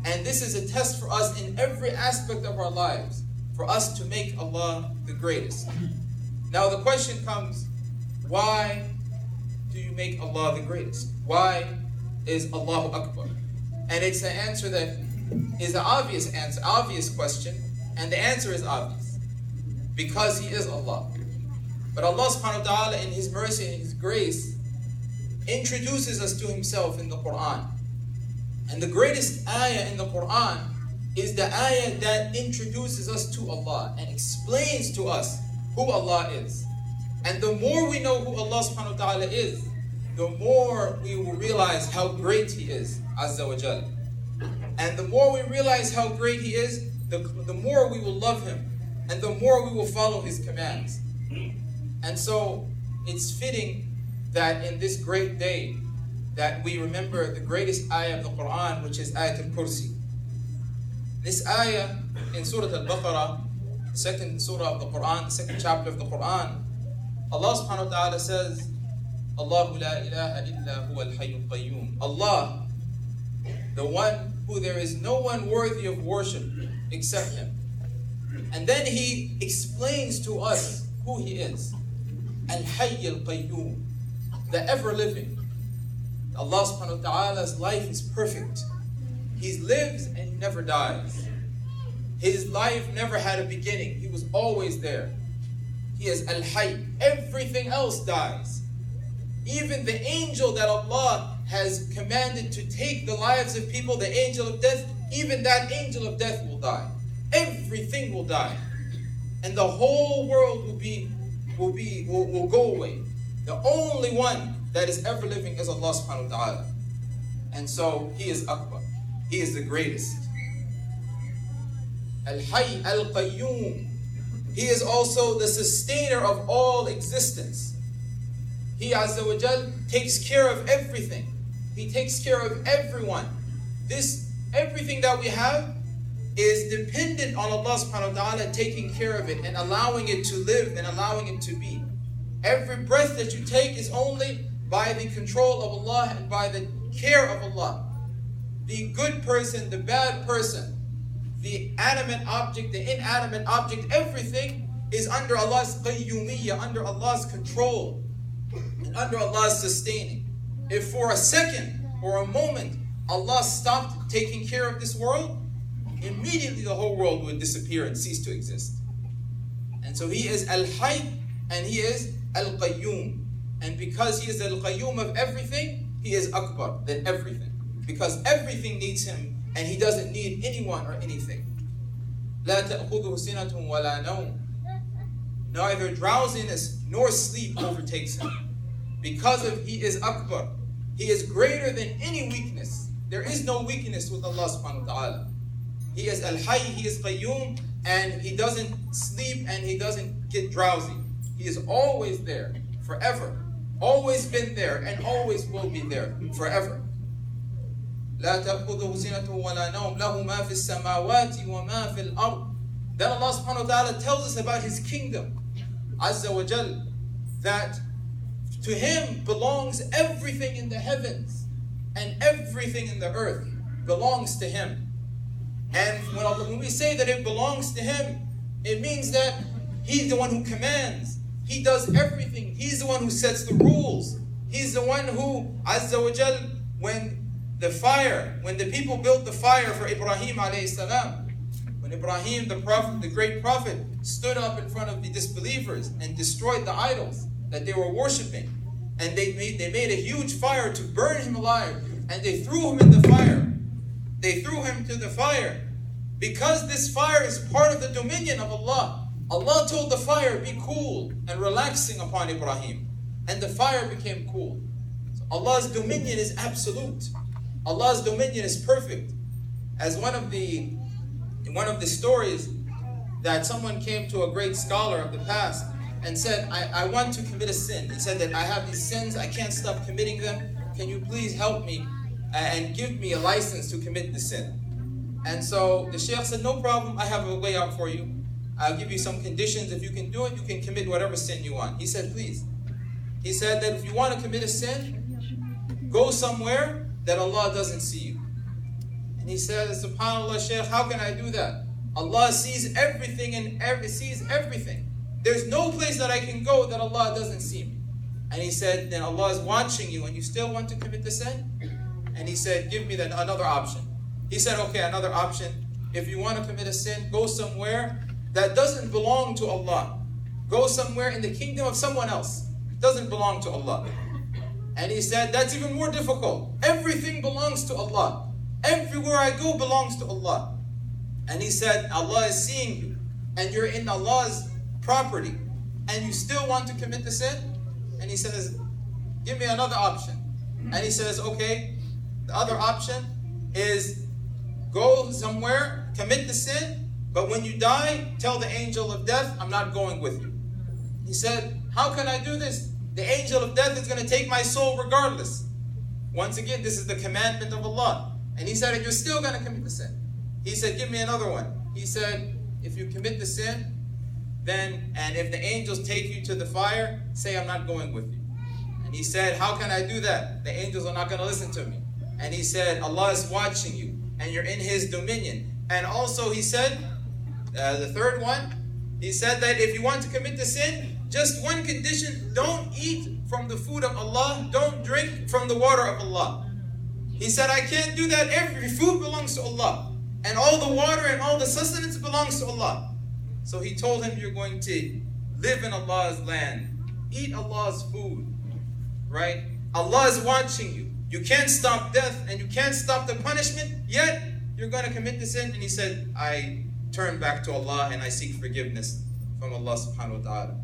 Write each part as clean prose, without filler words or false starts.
And this is a test for us in every aspect of our lives, for us to make Allah the greatest. Now the question comes, why do you make Allah the greatest? Why is Allahu Akbar? And it's an answer that is an obvious question, and the answer is obvious. Because He is Allah. But Allah subhanahu wa ta'ala, in His mercy and His grace, introduces us to Himself in the Quran. And the greatest ayah in the Quran is the ayah that introduces us to Allah and explains to us who Allah is. And the more we know who Allah subhanahu wa ta'ala is, the more we will realize how great He is, Azza wa Jal. And the more we realize how great He is, the more we will love Him, and the more we will follow His commands. And so it's fitting that in this great day that we remember the greatest ayah of the Quran, which is Ayat al-Kursi. This ayah in Surah Al-Baqarah, second surah of the Quran, the second chapter of the Quran, Allah subhanahu wa ta'ala says, Allahu la ilaha illa huwa al-hayyul qayyum. Allah, the one who there is no one worthy of worship except Him. And then He explains to us who He is. Al-hayyul qayyum, the ever-living. Allah subhanahu wa ta'ala's life is perfect. He lives and He never dies. His life never had a beginning. He was always there. He is Al-Hayy. Everything else dies. Even the angel that Allah has commanded to take the lives of people, the angel of death, even that angel of death will die. Everything will die. And the whole world will go away. The only one that is ever living is Allah subhanahu wa ta'ala. And so He is Akbar. He is the greatest. Al-Hayy Al-Qayyum. He is also the sustainer of all existence. He Azza wa Jal takes care of everything. He takes care of everyone. Everything that we have is dependent on Allah subhanahu wa ta'ala taking care of it and allowing it to live and allowing it to be. Every breath that you take is only by the control of Allah and by the care of Allah. The good person, the bad person, the animate object, the inanimate object, everything is under Allah's qayyumiyyah, under Allah's control, and under Allah's sustaining. If for a second or a moment Allah stopped taking care of this world, immediately the whole world would disappear and cease to exist. And so He is Al-Hayy and He is Al-Qayyum. And because He is Al-Qayyum of everything, He is Akbar than everything. Because everything needs Him and He doesn't need anyone or anything. لَا تَأْخُذُهُ سِنَةٌ وَلَا نَوْمٌ. Neither drowsiness nor sleep overtakes Him. Because of He is Akbar. He is greater than any weakness. There is no weakness with Allah subhanahu wa ta'ala. He is Al-Hayy, He is Qayyum, and He doesn't sleep and He doesn't get drowsy. He is always there, forever. Always been there and always will be there, forever. لا تأخذه سنة ولا نوم له ما في السماوات وما في الأرض. Then Allah subhanahu wa ta'ala tells us about His kingdom, Azza wa Jal, that to Him belongs everything in the heavens and everything in the earth belongs to Him. And when we say that it belongs to Him, it means that He's the one who commands. He does everything. He's the one who sets the rules. He's the one who, Azza wa Jal, when the people built the fire for Ibrahim alayhi salam, when Ibrahim, the prophet, the great prophet, stood up in front of the disbelievers and destroyed the idols that they were worshiping, and they made a huge fire to burn him alive, and they threw him in the fire. They threw him to the fire. Because this fire is part of the dominion of Allah, Allah told the fire, be cool and relaxing upon Ibrahim. And the fire became cool. So Allah's dominion is absolute. Allah's dominion is perfect. As in one of the stories, that someone came to a great scholar of the past and said, I want to commit a sin. He said that I have these sins, I can't stop committing them. Can you please help me and give me a license to commit the sin? And so the Shaykh said, no problem, I have a way out for you. I'll give you some conditions. If you can do it, you can commit whatever sin you want. He said, please. He said that if you want to commit a sin, go somewhere that Allah doesn't see you. And he said, SubhanAllah, Shaykh, how can I do that? Allah sees everything and sees everything. There's no place that I can go that Allah doesn't see me. And he said, then Allah is watching you and you still want to commit the sin? And he said, give me another option. He said, okay, another option. If you want to commit a sin, go somewhere that doesn't belong to Allah. Go somewhere in the kingdom of someone else. It doesn't belong to Allah. And he said, that's even more difficult. Everything belongs to Allah. Everywhere I go belongs to Allah. And he said, Allah is seeing you, and you're in Allah's property, and you still want to commit the sin? And he says, give me another option. And he says, okay, the other option is go somewhere, commit the sin, but when you die, tell the angel of death, I'm not going with you. He said, how can I do this? The angel of death is going to take my soul regardless. Once again, this is the commandment of Allah. And he said, and you're still going to commit the sin. He said, give me another one. He said, if you commit the sin, then, and if the angels take you to the fire, say, I'm not going with you. And he said, how can I do that? The angels are not going to listen to me. And he said, Allah is watching you, and you're in His dominion. And also he said, the third one, he said that if you want to commit the sin, just one condition, don't eat from the food of Allah, don't drink from the water of Allah. He said, I can't do that. Every food belongs to Allah. And all the water and all the sustenance belongs to Allah. So he told him, you're going to live in Allah's land, eat Allah's food, right? Allah is watching you. You can't stop death and you can't stop the punishment, yet you're going to commit the sin. And he said, I turn back to Allah and I seek forgiveness from Allah subhanahu wa ta'ala.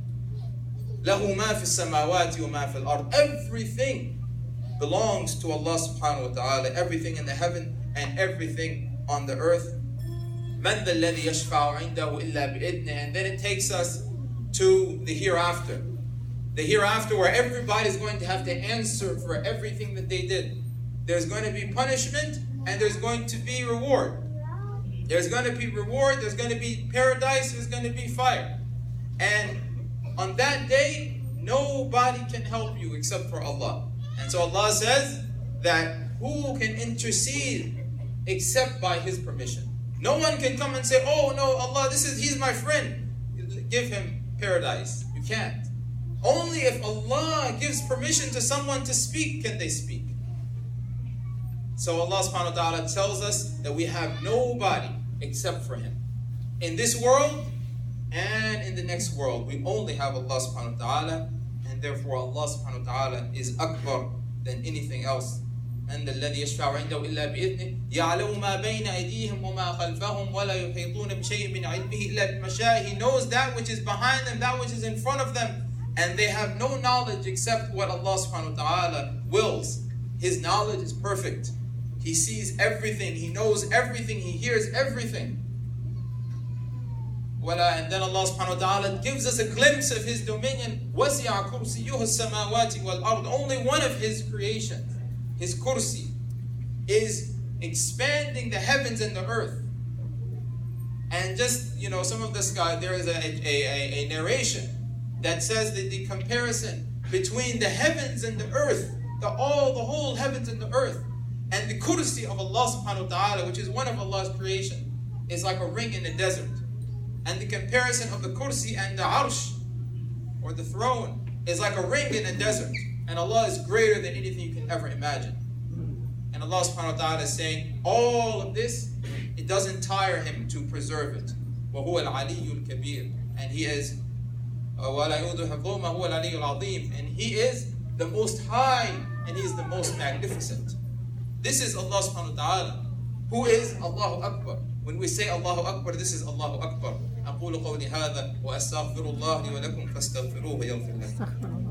لَهُ مَا فِي السَّمَاوَاتِ وَمَا فِي الْأَرْضِ. Everything belongs to Allah subhanahu wa ta'ala. Everything in the heaven and everything on the earth. مَنْ ذَا الَّذِي يَشْفَعُ عِنْدَهُ إِلَّا بِإِذْنِهِ. And then it takes us to the hereafter. The hereafter where everybody is going to have to answer for everything that they did. There's going to be punishment and there's going to be reward. There's going to be reward, there's going to be paradise, there's going to be fire. And on that day, nobody can help you except for Allah. And so Allah says that who can intercede except by His permission? No one can come and say, oh no, Allah, He's my friend. Give him paradise. You can't. Only if Allah gives permission to someone to speak can they speak. So Allah subhanahu wa ta'ala tells us that we have nobody except for Him. In this world and in the next world, we only have Allah subhanahu wa ta'ala, and therefore Allah subhanahu wa ta'ala is akbar than anything else. And الذي يشفع عنده إلا بإذنه يعلم ما بين أيديهم وما خلفهم ولا يحيطون بشيء من علمه إلا بما. He knows that which is behind them, that which is in front of them, and they have no knowledge except what Allah subhanahu wa ta'ala wills. His knowledge is perfect. He sees everything, He knows everything, He hears everything. And then Allah subhanahu wa ta'ala gives us a glimpse of His dominion. وَسِعَ كُرْسِيُّهُ السَّمَاوَاتِ وَالْأَرْضِ. Only one of His creations, His kursi, is expanding the heavens and the earth. And just, some of this guy, there is a narration that says that the comparison between the heavens and the earth, the whole heavens and the earth, and the kursi of Allah subhanahu wa ta'ala, which is one of Allah's creation, is like a ring in the desert. And the comparison of the kursi and the arsh, or the throne, is like a ring in the desert. And Allah is greater than anything you can ever imagine. And Allah subhanahu wa ta'ala is saying, all of this, it doesn't tire Him to preserve it. وَهُوَ الْعَلِيُّ الْكَبِيرُ. And He is, وَلَا يُؤْذُ حِفْظُهُ مَا هُوَ الْعَلِيُّ الْعَظِيمُ. And He is the most high, and He is the most magnificent. This is Allah subhanahu wa ta'ala, who is Allahu Akbar. When we say Allahu Akbar, this is Allahu Akbar. أقول قولي هذا وأستغفر الله لي ولكم فاستغفروه يغفر لكم.